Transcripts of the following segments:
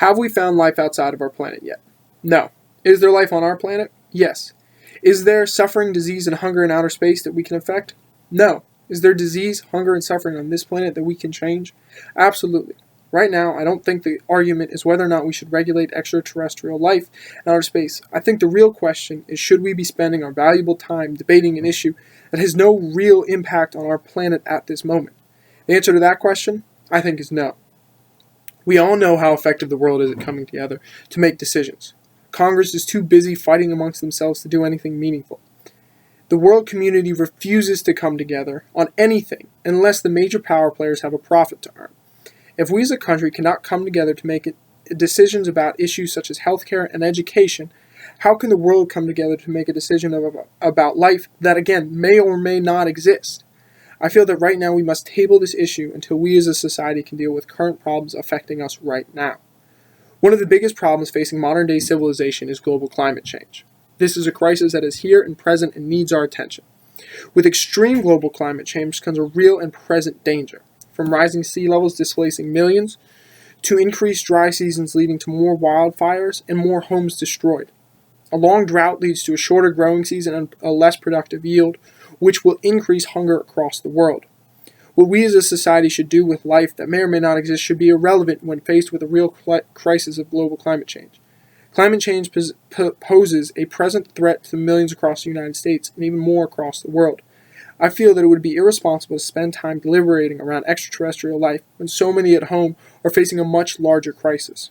Have we found life outside of our planet yet? No. Is there life on our planet? Yes. Is there suffering, disease, and hunger in outer space that we can affect? No. Is there disease, hunger, and suffering on this planet that we can change? Absolutely. Right now, I don't think the argument is whether or not we should regulate extraterrestrial life in outer space. I think the real question is, should we be spending our valuable time debating an issue that has no real impact on our planet at this moment? The answer to that question, I think, is no. We all know how effective the world is at coming together to make decisions. Congress is too busy fighting amongst themselves to do anything meaningful. The world community refuses to come together on anything unless the major power players have a profit to earn. If we as a country cannot come together to make decisions about issues such as healthcare and education, how can the world come together to make a decision about life that, again, may or may not exist? I feel that right now we must table this issue until we as a society can deal with current problems affecting us right now. One of the biggest problems facing modern-day civilization is global climate change. This is a crisis that is here and present and needs our attention. With extreme global climate change comes a real and present danger, from rising sea levels displacing millions, to increased dry seasons leading to more wildfires and more homes destroyed. A long drought leads to a shorter growing season and a less productive yield, which will increase hunger across the world. What we as a society should do with life that may or may not exist should be irrelevant when faced with a real crisis of global climate change. Climate change poses a present threat to millions across the United States and even more across the world. I feel that it would be irresponsible to spend time deliberating around extraterrestrial life when so many at home are facing a much larger crisis.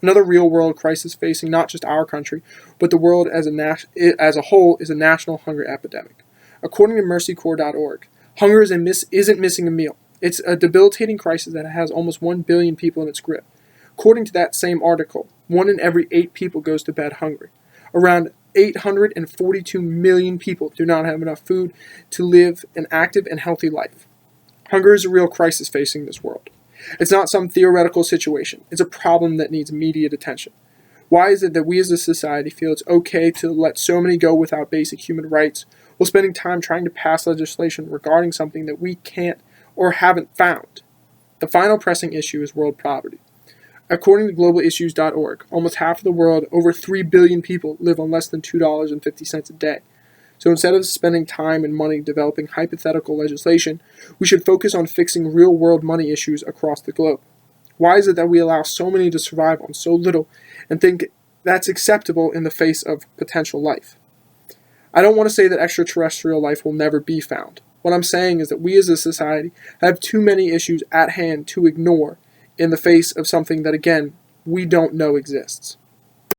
Another real-world crisis facing not just our country, but the world as a whole is a national hunger epidemic. According to mercycorps.org, hunger isn't missing a meal. It's a debilitating crisis that has almost 1 billion people in its grip. According to that same article, 1 in every 8 people goes to bed hungry. Around 842 million people do not have enough food to live an active and healthy life. Hunger is a real crisis facing this world. It's not some theoretical situation. It's a problem that needs immediate attention. Why is it that we as a society feel it's okay to let so many go without basic human rights, while spending time trying to pass legislation regarding something that we can't or haven't found? The final pressing issue is world poverty. According to globalissues.org, almost half of the world, over 3 billion people, live on less than $2.50 a day. So instead of spending time and money developing hypothetical legislation, we should focus on fixing real-world money issues across the globe. Why is it that we allow so many to survive on so little and think that's acceptable in the face of potential life? I don't want to say that extraterrestrial life will never be found. What I'm saying is that we as a society have too many issues at hand to ignore in the face of something that, again, we don't know exists.